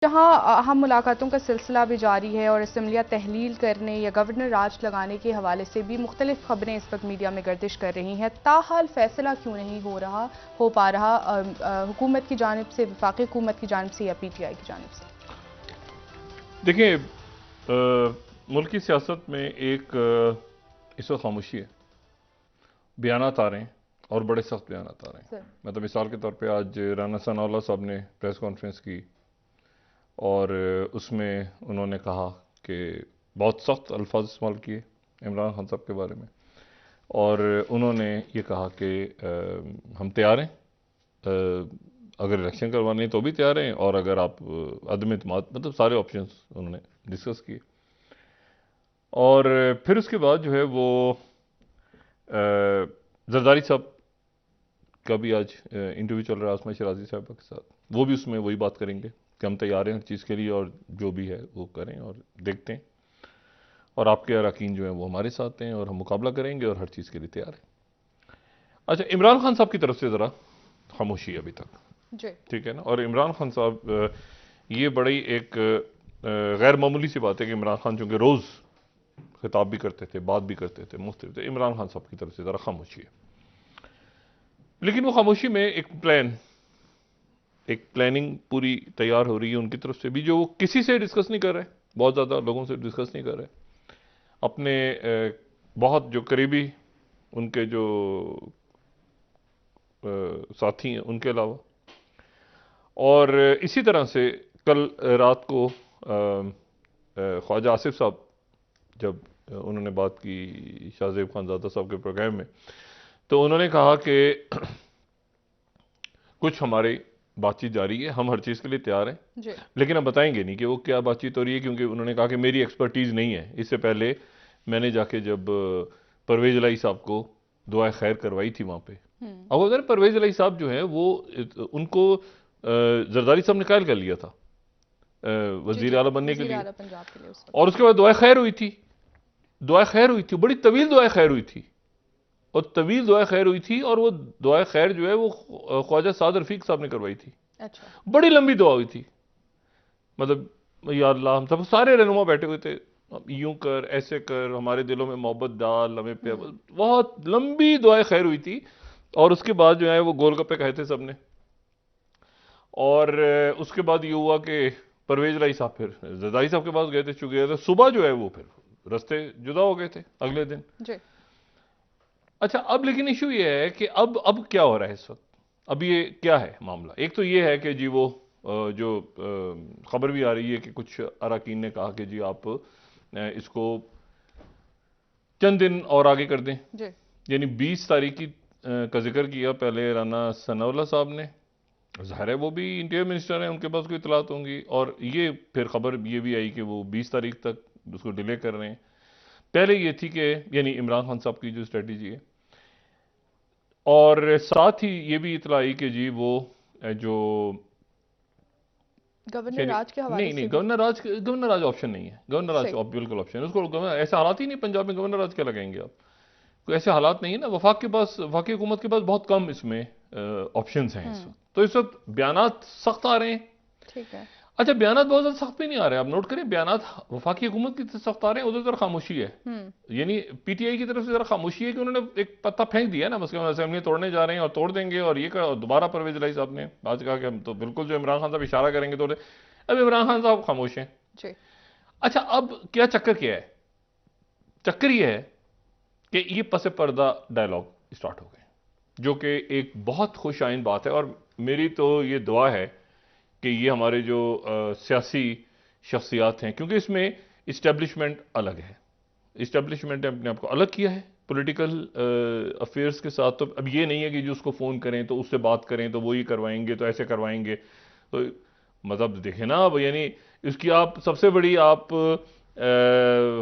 जहां अहम मुलाकातों का सिलसिला भी जारी है और असम्बलियां तहलील करने या गवर्नर राज लगाने के हवाले से भी मुख्तलिफ खबरें इस वक्त मीडिया में गर्दिश कर रही हैं। ताहाल फैसला क्यों नहीं हो पा रहा हुकूमत की जानिब से, वफाकी हुकूमत की जानिब से या PTI की जानिब से? देखिए, मुल्क की सियासत में एक इस वक्त खामोशी है। बयानात आ रहे हैं और बड़े सख्त बयानात आ रहे हैं। मतलब मिसाल के तौर पे आज राना सनाउल्लाह साहब ने प्रेस कॉन्फ्रेंस की और उसमें उन्होंने कहा कि बहुत सख्त अल्फाज इस्तेमाल किए इमरान खान साहब के बारे में, और उन्होंने ये कहा कि हम तैयार हैं, अगर इलेक्शन करवाने तो भी तैयार हैं, और अगर आप अदम इत्मीनान, मतलब सारे ऑप्शंस उन्होंने डिस्कस किए। और फिर उसके बाद जो है वो जरदारी साहब का भी आज इंटरव्यू चल रहा है आसमा शराजी साहब के साथ। वो भी उसमें वही बात करेंगे कि हम तैयार हैं हर चीज़ के लिए और जो भी है वो करें और देखते हैं, और आपके अरकान जो हैं वो हमारे साथ हैं और हम मुकाबला करेंगे और हर चीज़ के लिए तैयार हैं। अच्छा, इमरान खान साहब की तरफ से ज़रा खामोशी है अभी तक, ठीक है ना। और इमरान खान साहब, ये बड़ी एक गैर मामूली सी बात है कि इमरान खान चूँकि रोज़ खिताब भी करते थे, बात भी करते थे, मुख्तलिफ थे, इमरान खान साहब की तरफ से ज़रा खामोशी है। लेकिन वो खामोशी में एक प्लानिंग पूरी तैयार हो रही है उनकी तरफ से भी, जो वो किसी से डिस्कस नहीं कर रहे, बहुत ज़्यादा लोगों से डिस्कस नहीं कर रहे, अपने बहुत जो करीबी उनके जो साथी हैं उनके अलावा। और इसी तरह से कल रात को ख्वाजा आसिफ साहब जब उन्होंने बात की शाहजेब खानजादा साहब के प्रोग्राम में, तो उन्होंने कहा कि कुछ हमारी बातचीत जारी है, हम हर चीज़ के लिए तैयार हैं, लेकिन हम बताएंगे नहीं कि वो क्या बातचीत हो रही है, क्योंकि उन्होंने कहा कि मेरी एक्सपर्टीज़ नहीं है। इससे पहले मैंने जाके जब परवेज इलाही साहब को दुआ खैर करवाई थी वहाँ पे, अब अगर परवेज इलाही साहब जो है वो उनको जरदारी साहब ने कायल कर लिया था वजीर आला बनने के लिए, और उसके बाद दुआ खैर हुई थी, बड़ी तवील दुआ खैर हुई थी, और वो दुआ खैर जो है वो ख्वाजा साद रफीक साहब ने करवाई थी। अच्छा। बड़ी लंबी दुआ हुई थी, मतलब या अल्लाह, हम सब सारे रहनुमा बैठे हुए थे, यूं कर, ऐसे कर, हमारे दिलों में मोहब्बत डाल, हमें बहुत लंबी दुआ खैर हुई थी। और उसके बाद जो है वो गोलगप्पे खाए थे सबने, और उसके बाद ये हुआ कि परवेज इलाही साहब फिर जरदारी साहब के पास गए थे, चुके गए थे, सुबह जो है वो फिर रास्ते जुदा हो गए थे अगले दिन जी। अच्छा, अब लेकिन इशू ये है कि अब क्या हो रहा है इस वक्त, अब ये क्या है मामला। एक तो ये है कि जी वो जो खबर भी आ रही है कि कुछ अरकान ने कहा कि जी आप इसको चंद दिन और आगे कर दें, यानी 20 तारीख की का जिक्र किया पहले राना सनाउल्लाह साहब ने। ज़ाहिर है वो भी इंटीरियर मिनिस्टर हैं, उनके पास कोई इतलात होंगी, और ये फिर खबर ये भी आई कि वो 20 तारीख तक उसको डिले कर रहे हैं। पहले ये थी कि यानी इमरान खान साहब की जो स्ट्रेटजी है, और साथ ही ये भी इतला आई कि जी वो जो गवर्नर राज के हवाले नहीं, गवर्नर राज ऑप्शन नहीं है, गवर्नर राज बिल्कुल ऑप्शन है उसको। गवर्नर ऐसे हालात ही नहीं पंजाब में, गवर्नर राज क्या लगाएंगे आप, कोई ऐसे हालात नहीं है ना। वफाक हुकूमत के पास बहुत कम इसमें ऑप्शंस हैं इस वक्त। तो इस वक्त बयानात सख्त आ रहे हैं, ठीक है। अच्छा, बयानात बहुत ज्यादा सख्त भी नहीं आ रहे हैं, आप नोट करें, बयानात वफाकी हुकूमत की सख्त आ रहे हैं, उधर जरा खामोशी है, यानी PTI की तरफ से जरा खामोशी है कि उन्होंने एक पत्ता फेंक दिया ना, बस असेंबली तोड़ने जा रहे हैं और तोड़ देंगे, और ये दोबारा परवेज इलाही साहब ने आज कहा कि हम तो बिल्कुल जो इमरान खान साहब इशारा करेंगे तोड़े। अब इमरान खान साहब खामोश हैं। अच्छा, अब क्या चक्कर है, चक्कर ये है कि ये पस पर्दा डायलॉग स्टार्ट हो गए, जो कि एक बहुत खुश आइन बात है, और मेरी तो ये दुआ है कि ये हमारे जो सियासी शख्सियात हैं, क्योंकि इसमें इस्टेब्लिशमेंट अलग है, इस्टेब्लिशमेंट ने अपने आप को अलग किया है पॉलिटिकल अफेयर्स के साथ। तो अब ये नहीं है कि जो उसको फ़ोन करें तो उससे बात करें तो वो ही करवाएंगे, तो ऐसे करवाएंगे, तो मतलब देखें ना, अब यानी इसकी आप सबसे बड़ी आप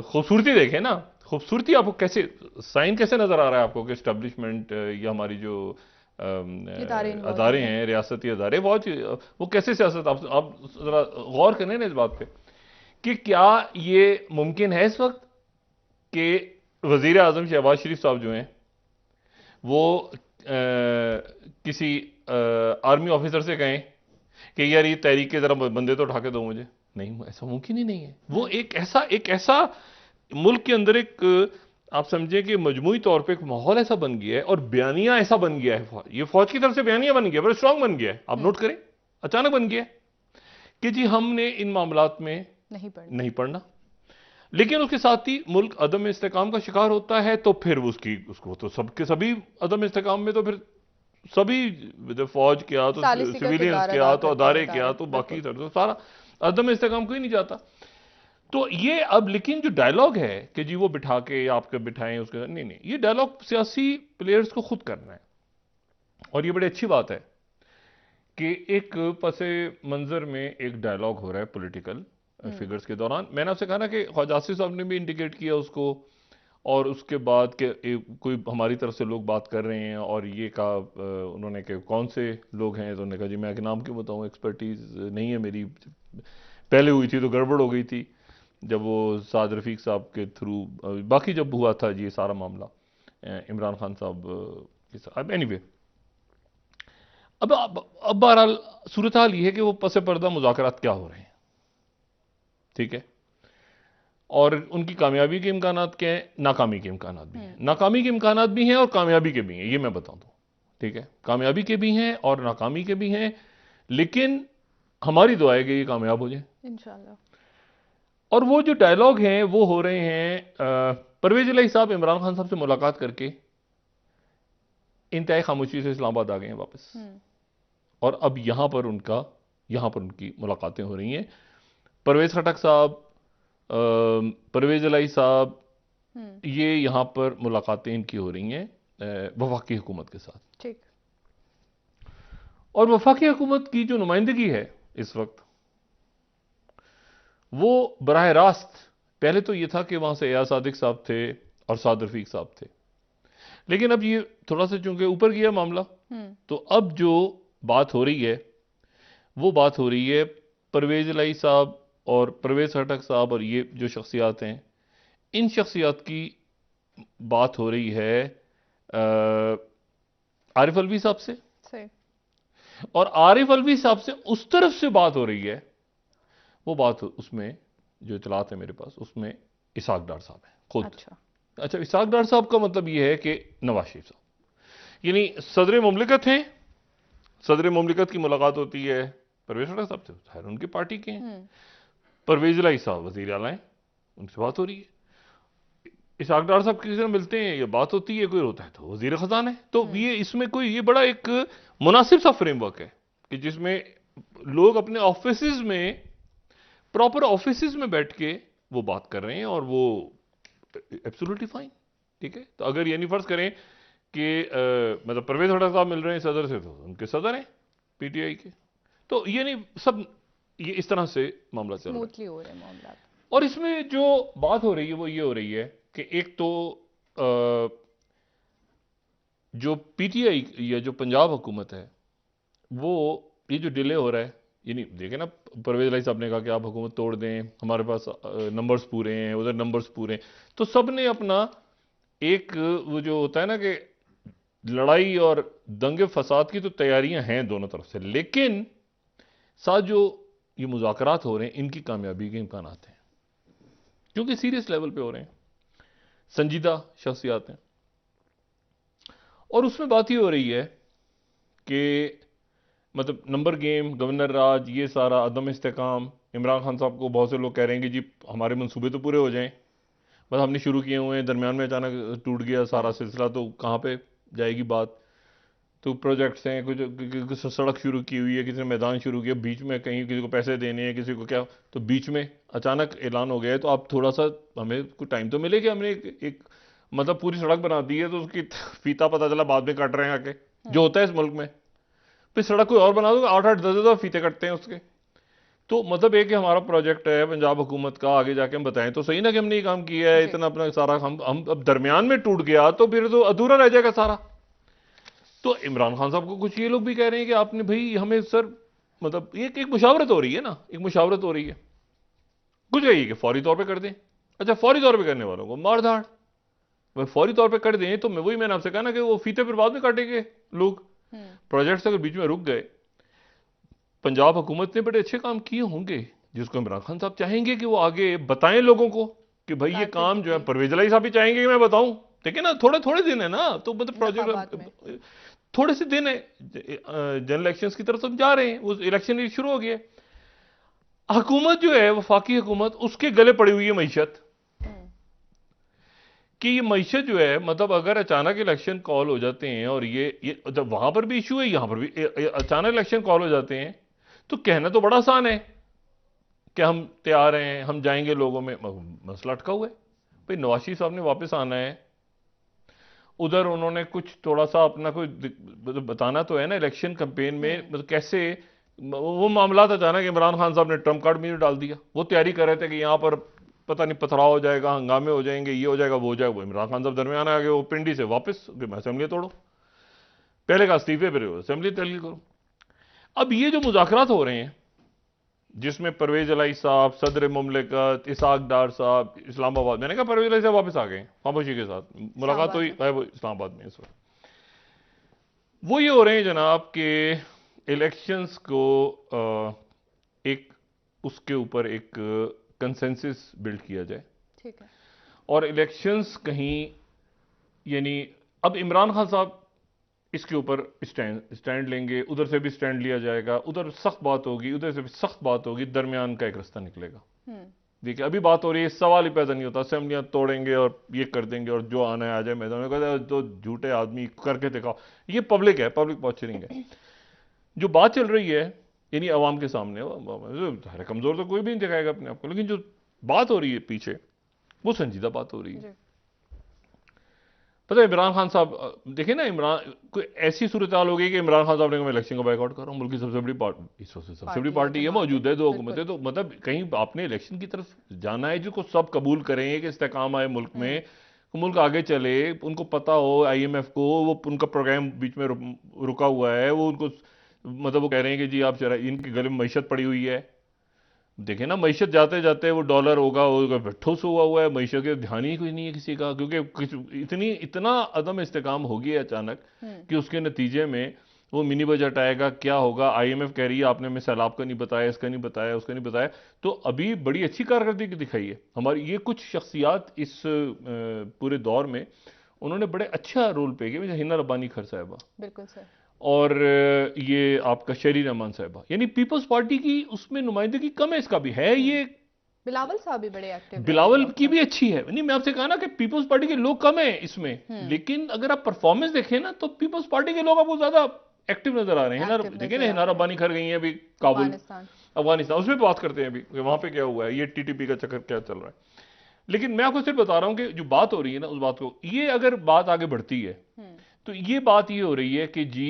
खूबसूरती देखें ना, खूबसूरती आपको कैसे, साइन कैसे नजर आ रहा है आपको कि इस्टेब्लिशमेंट या हमारी जो अदारे हैं, रियासती अदारे, वो कैसे सियासत, आप जरा गौर करें ना इस बात पे कि क्या ये मुमकिन है इस वक्त कि वजीर आजम शहबाज शरीफ साहब जो हैं वो किसी आर्मी ऑफिसर से कहें कि यार ये तहरीक के जरा बंदे तो उठा के दो मुझे, नहीं, ऐसा मुमकिन ही नहीं है। वो एक ऐसा मुल्क के अंदर एक आप समझे कि मजमूई तौर पे एक माहौल ऐसा बन गया है और बयानिया ऐसा बन गया है, ये फौज की तरफ से बयानिया बन गया, बड़ा स्ट्रांग बन गया है, आप नोट करें, अचानक बन गया कि जी हमने इन मामलात में नहीं पढ़ना। लेकिन उसके साथ ही मुल्क अदम इस्तेकाम का शिकार होता है, तो फिर उसको तो सबके सभी अदम इस्तेकाम में, तो फिर सभी फौज क्या तो सिविलियंस क्या तो अदारे क्या तो बाकी तो सारा अदम इस्तेकाम कोई नहीं जाता। तो ये अब लेकिन जो डायलॉग है कि जी वो बिठा के आपके बिठाएं उसके, नहीं, ये डायलॉग सियासी प्लेयर्स को खुद करना है। और ये बड़ी अच्छी बात है कि एक पसे मंजर में एक डायलॉग हो रहा है पॉलिटिकल फिगर्स के दौरान। मैंने आपसे कहा ना कि ख्वाजा आसिफ साहब ने भी इंडिकेट किया उसको, और उसके बाद के कोई हमारी तरफ से लोग बात कर रहे हैं और ये कहा उन्होंने कि कौन से लोग हैं, तो उन्होंने कहा जी मैं एक नाम क्यों बताऊं, एक्सपर्टीज नहीं है मेरी, पहले हुई थी तो गड़बड़ हो गई थी जब वो साद रफीक साहब के थ्रू, बाकी जब हुआ था जी सारा मामला इमरान खान साहब के साथ। एनीवे अब बहरहाल सूरत हाल ये है कि वो पसे पर्दा मुज़ाकरात क्या हो रहे हैं, ठीक है, और उनकी कामयाबी के इम्कानात क्या है, नाकामी के इम्कानात भी हैं, नाकामी के इम्कानात भी हैं और कामयाबी के भी हैं, ये मैं बता दूं, ठीक है, कामयाबी के भी हैं और नाकामी के भी हैं, लेकिन हमारी दुआ है कि ये कामयाब हो जाए इंशाल्लाह। और वो जो डायलॉग हैं वो हो रहे हैं, परवेज इलाही साहब इमरान खान साहब से मुलाकात करके इंतहाई खामोशी से इस्लामाबाद आ गए हैं वापस, और अब यहां पर उनकी मुलाकातें हो रही हैं। परवेज खटक साहब, परवेज इलाही साहब, ये यहां पर मुलाकातें इनकी हो रही हैं वफाकी हुकूमत के साथ, ठीक। और वफाकी हुकूमत की जो नुमाइंदगी है इस वक्त, वो बराह रास्त, पहले तो ये था कि वहां से एयाज सादिक साहब थे और साद रफीक साहब थे, लेकिन अब ये थोड़ा सा चूंकि ऊपर गया मामला, तो अब जो बात हो रही है वो बात हो रही है परवेज इलाही साहब और परवेज खटक साहब और ये जो शख्सियात हैं, इन शख्सियात की बात हो रही है आरिफ अलवी साहब से, और आरिफ अलवी साहब से उस तरफ से बात हो रही है, वो बात उसमें जो इतलात है मेरे पास, उसमें इसाक डार साहब हैं खुद। अच्छा, इसाक डार साहब का मतलब ये है कि नवाज शरीफ साहब, यानी सदर मुमलिकत हैं, सदर मुमलिकत की मुलाकात होती है परवेज खटक साहब से, खैर उनकी पार्टी के हैं, परवेज इलाही साहब वज़ीर आला हैं, उनसे बात हो रही है, इसाक डार साहब किसी से मिलते हैं, ये बात होती है, कोई होता है तो वज़ीर ख़ज़ाना है। तो ये इसमें कोई ये बड़ा एक मुनासिब सा फ्रेमवर्क है कि जिसमें लोग अपने ऑफिसेज में, प्रॉपर ऑफिसेज में बैठ के वो बात कर रहे हैं, और वो एब्सोल्युटली फाइन, ठीक है। तो अगर ये नहीं फर्ज करें कि मतलब परवेज खटक साहब मिल रहे हैं सदर से, तो उनके सदर हैं पीटीआई के, तो ये नहीं, सब ये इस तरह से मामला चल रहा है। और इसमें जो बात हो रही है वो ये हो रही है कि एक तो जो पीटीआई या जो पंजाब हुकूमत है, वो ये जो डिले हो रहा है, ये नहीं देखे ना, परवेज इलाही साहब ने कहा कि आप हुकूमत तोड़ दें, हमारे पास नंबर्स पूरे हैं, उधर नंबर्स पूरे हैं, तो सब ने अपना एक वो जो होता है ना कि लड़ाई और दंगे फसाद की तो तैयारियां हैं दोनों तरफ से, लेकिन साथ जो ये मुज़ाकरात हो रहे हैं इनकी कामयाबी के इम्कानात हैं, क्योंकि सीरियस लेवल पे हो रहे हैं, संजीदा शख्सियात हैं, और उसमें बात ये हो रही है कि मतलब नंबर गेम, गवर्नर राज, ये सारा अदम इस्तेकाम, इमरान खान साहब को बहुत से लोग कह रहे हैं कि जी हमारे मंसूबे तो पूरे हो जाएं, बस हमने शुरू किए हुए हैं, दरमियान में अचानक टूट गया सारा सिलसिला, तो कहाँ पे जाएगी बात। तो प्रोजेक्ट्स हैं, कुछ सड़क शुरू की हुई है, किसी ने मैदान शुरू किया, बीच में कहीं किसी को पैसे देने हैं, किसी को क्या, तो बीच में अचानक ऐलान हो गया है, तो आप थोड़ा सा हमें कुछ टाइम तो मिले कि हमने एक मतलब पूरी सड़क बना दी है, तो उसकी फीता पता चला बाद में काट रहे हैं आके, जो होता है इस मुल्क में, फिर सड़क कोई और बना दो, 8-8 10 फीते कटते हैं उसके। तो मतलब एक हमारा प्रोजेक्ट है पंजाब हुकूमत का, आगे जाके हम बताएं तो सही ना कि हमने ये काम किया है, इतना अपना सारा हम अब दरमियान में टूट गया तो फिर तो अधूरा रह जाएगा सारा। तो इमरान खान साहब को कुछ ये लोग भी कह रहे हैं कि आपने भाई हमें सर, मतलब एक मुशावरत हो रही है ना, एक मुशावरत हो रही है, कुछ कहिए कि फौरी तौर पर कर दें। अच्छा, फौरी तौर पर करने वालों को मार धाड़, वह फौरी तौर पर कर दें तो वही मैंने आपसे कहा ना कि वो फीते फिर बाद में काटेंगे लोग। प्रोजेक्ट्स अगर बीच में रुक गए पंजाब हुकूमत ने बड़े अच्छे काम किए होंगे जिसको इमरान खान साहब चाहेंगे कि वो आगे बताएं लोगों को कि भाई ये काम जो है, परवेज इलाही साहब भी चाहेंगे कि मैं बताऊं। देखिए ना, थोड़े थोड़े दिन है ना, तो मतलब प्रोजेक्ट थोड़े से दिन है, जनरल इलेक्शंस की तरफ हम जा रहे हैं, वो इलेक्शन शुरू हो गया। हुकूमत जो है, वफाकी हुकूमत, उसके गले पड़ी हुई है मईशत कि ये मईशत जो है, मतलब अगर अचानक इलेक्शन कॉल हो जाते हैं और ये जब वहां पर भी इशू है, यहां पर भी अचानक इलेक्शन कॉल हो जाते हैं, तो कहना तो बड़ा आसान है कि हम तैयार हैं, हम जाएंगे लोगों में, मसला अटका हुआ है। भाई नवाज शरीफ साहब ने वापस आना है, उधर उन्होंने कुछ थोड़ा सा अपना कोई बताना तो है ना इलेक्शन कैंपेन में, मतलब कैसे वो मामला अचानक इमरान खान साहब ने ट्रम्प कार्ड में डाल दिया। वो तैयारी कर रहे थे कि यहां पर पता नहीं पथराव हो जाएगा, हंगामे हो जाएंगे, ये हो जाएगा, वो हो जाएगा। वो इमरान खान साहब दरमियान आ गए, वो पिंडी से वापस असेंबली तोड़ो, पहले का इस्तीफे पर असेंबली तहलील करो। अब ये जो मुज़ाकरात हो रहे हैं जिसमें परवेज इलाही साहब, सदर मुमलिकत इसाक डार साहब इस्लामाबाद, मैंने कहा परवेज इलाही साहब वापस आ गए खामोशी के साथ, मुलाकात हुई है वो इस्लामाबाद में इस वक्त। वो ये हो रहे हैं जनाब के इलेक्शंस को एक उसके ऊपर एक कंसेंसस बिल्ड किया जाए, ठीक है, और इलेक्शंस कहीं, यानी अब इमरान खान साहब इसके ऊपर स्टैंड लेंगे, उधर से भी स्टैंड लिया जाएगा, उधर सख्त बात होगी, उधर से भी सख्त बात होगी, दरमियान का एक रास्ता निकलेगा। देखिए अभी बात हो रही है, सवाल ही पैदा नहीं होता, असेंबलियां तोड़ेंगे और ये कर देंगे और जो आना है आ जाए मैदान में, कहते तो झूठे आदमी करके दिखाओ। ये पब्लिक है, पब्लिक पॉस्चरिंग है। जो बात चल रही है यानी अवाम के सामने, कमजोर तो कोई भी नहीं दिखाएगा अपने आप को, लेकिन जो बात हो रही है पीछे, वो संजीदा बात हो रही है। पता है इमरान खान साहब, देखिए ना, इमरान कोई ऐसी सूरत हाल हो गई कि इमरान खान साहब ने मैं इलेक्शन का बाइकआउट कर रहा हूं, मुल्क की सबसे बड़ी पार्टी, इस वक्त सबसे बड़ी पार्टी है, मौजूद है, दो हुकूमतें, तो मतलब कहीं आपने इलेक्शन की तरफ जाना है जिसको सब कबूल करें कि इस्तेकाम आए मुल्क में, मुल्क आगे चले, उनको पता हो IMF को, वो उनका प्रोग्राम बीच में रुका हुआ है, वो उनको मतलब वो कह रहे हैं कि जी आप जरा, इनके गले में मईशत पड़ी हुई है। देखे ना, मईशत जाते जाते वो डॉलर होगा ठुस हुआ है, मईशत के ध्यान ही कोई नहीं है किसी का, क्योंकि इतना अदम इस्तेकाम हो गया अचानक कि उसके नतीजे में वो मिनी बजट आएगा, क्या होगा। IMF कह रही है आपने हमें सैलाब का नहीं बताया, इसका नहीं बताया, उसका नहीं बताया। तो अभी बड़ी अच्छी कारकर्दगी दिखाई है हमारी, ये कुछ शख्सियात इस पूरे दौर में उन्होंने बड़े अच्छा रोल प्ले किया, हिना रब्बानी खर साहिबा, बिल्कुल सर, और ये आपका शरी रहमान साहिबा, यानी पीपल्स पार्टी की उसमें नुमाइंदगी कम है, इसका भी है। ये बिलावल साहब भी बड़े एक्टिव, बिलावल की भी अच्छी है। नहीं, मैं आपसे कहा ना कि पीपल्स पार्टी के लोग कम है इसमें, लेकिन अगर आप परफॉर्मेंस देखें ना तो पीपल्स पार्टी के लोग आपको ज्यादा एक्टिव नजर आ रहे हैं। देखिए ना, हिना रब्बानी खर गई है अभी काबुल, अफगानिस्तान, उसमें बात करते हैं अभी वहां पे क्या हुआ है, ये TTP का चक्कर क्या चल रहा है। लेकिन मैं आपको सिर्फ बता रहा हूं कि जो बात हो रही है ना, उस बात को, ये अगर बात आगे बढ़ती है तो ये बात ये हो रही है कि जी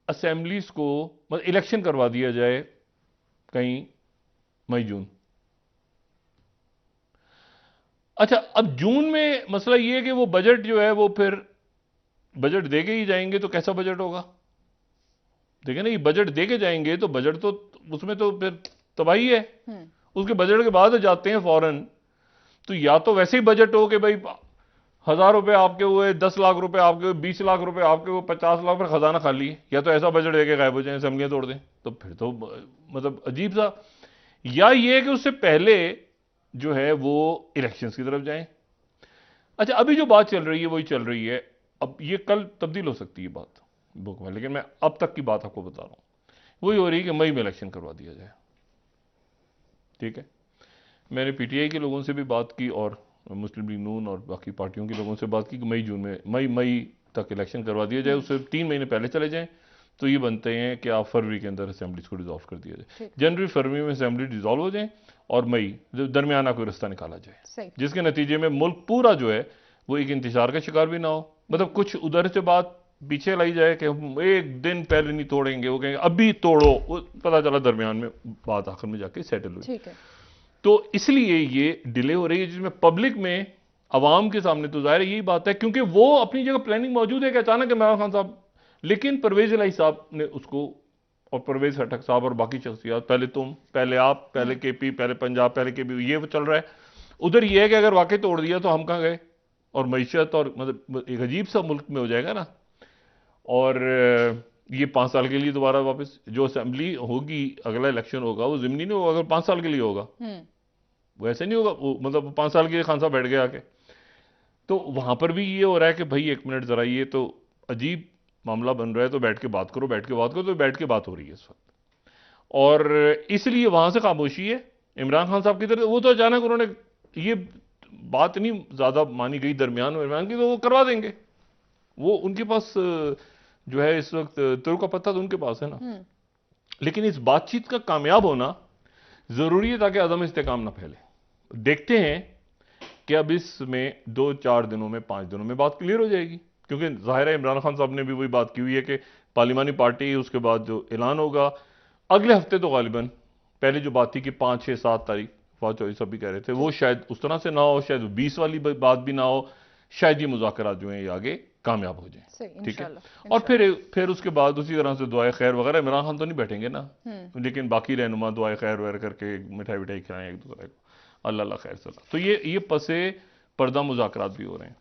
असेंबलीज को मतलब इलेक्शन करवा दिया जाए कहीं मई जून। अच्छा, अब जून में मसला ये है कि वो बजट जो है वो फिर बजट देके ही जाएंगे, तो कैसा बजट होगा। देखिए ना, ये बजट देके जाएंगे तो बजट तो उसमें तो फिर तबाही है। उसके बजट के बाद जाते हैं फौरन, तो या तो वैसे ही बजट हो कि भाई 1000 रुपए आपके हुए, 10 लाख रुपए आपके हुए, 20 लाख रुपए आपके हुए, 50 लाख रुपए खजाना खाली है, या तो ऐसा बजट देके गायब हो जाए, असेंबलियां तोड़ दें, तो फिर तो मतलब अजीब सा। या ये कि उससे पहले जो है वो इलेक्शंस की तरफ जाएं। अच्छा, अभी जो बात चल रही है वही चल रही है, अब ये कल तब्दील हो सकती है बात बुक में, लेकिन मैं अब तक की बात आपको बता रहा हूं। वही हो रही है कि मई में इलेक्शन करवा दिया जाए। ठीक है, मैंने PTI के लोगों से भी बात की और मुस्लिम लीग नून और बाकी पार्टियों के लोगों से बात की कि मई जून में मई तक इलेक्शन करवा दिया जाए, उससे 3 महीने पहले चले जाएं तो ये बनते हैं कि आप फरवरी के अंदर असेंबलीज को डिजॉल्व कर दिया जाए, जनवरी फरवरी में असेंबली डिजॉल्व हो जाए और मई दरमियाना कोई रास्ता निकाला जाए, जिसके नतीजे में मुल्क पूरा जो है वो एक इंतजार का शिकार भी ना हो। मतलब कुछ उधर से बात पीछे लाई जाए कि हम एक दिन पहले नहीं तोड़ेंगे, वो कहेंगे अभी तोड़ो, वो पता चला दरमियान में बात आखिर में जाके सेटल हुई। तो इसलिए ये डिले हो रही है, जिसमें पब्लिक में अवाम के सामने तो जाहिर यही बात है, क्योंकि वो अपनी जगह प्लानिंग मौजूद है कि अचानक इमरान खान साहब, लेकिन परवेज इलाही साहब ने उसको, और परवेज खटक साहब और बाकी शख्सियात, पहले तुम, पहले आप, पहले KP, पहले पंजाब, पहले KP, ये चल रहा है। उधर ये है कि अगर वाकई तोड़ दिया तो हम कहाँ गए, और मईशत और मतलब एक अजीब सा मुल्क में हो जाएगा ना। और ये 5 साल के लिए दोबारा वापस जो असेंबली होगी, अगला इलेक्शन होगा, वो ज़िमनी नहीं होगा, अगर 5 साल के लिए होगा वो ऐसे नहीं होगा, वो मतलब 5 साल के लिए खान साहब बैठ गए आके। तो वहां पर भी ये हो रहा है कि भाई एक मिनट जरा, ये तो अजीब मामला बन रहा है, तो बैठ के बात करो, बैठ के बात करो। तो बैठ के बात हो रही है इस वक्त, और इसलिए वहां से खामोशी है इमरान खान साहब की तरफ। वो तो अचानक उन्होंने ये बात नहीं ज्यादा मानी गई दरमियान में इमरान की, तो वो करवा देंगे। वो उनके पास जो है इस वक्त तुर का पत्ता तो उनके पास है ना। लेकिन इस बातचीत का कामयाब होना जरूरी है ताकि अदम इस्तेकाम ना फैले। देखते हैं कि अब इसमें 2-4 दिनों में, 5 दिनों में बात क्लियर हो जाएगी, क्योंकि जाहिर है इमरान खान साहब ने भी वही बात की हुई है कि पार्लिमानी पार्टी, उसके बाद जो ऐलान होगा अगले हफ्ते, तो गालिबन पहले जो बात थी कि 5, 6, 7 तारीख फवाद चौधरी साहब भी कह रहे थे, वो शायद उस तरह से ना हो, शायद 20 वाली बात भी ना हो, शायद ये मुज़ाकरात जो हैं ये आगे कामयाब हो जाए। ठीक है, और फिर उसके बाद उसी तरह से दुआए खैर वगैरह, इमरान खान तो नहीं बैठेंगे ना, लेकिन बाकी रहनुमा दुआए खैर वगैरह करके मिठाई विठाई खिलाएं एक दूसरे को, अल्लाह अल्लाह खैर सलाह। तो ये पसे पर्दा मुज़ाकरात भी हो रहे हैं।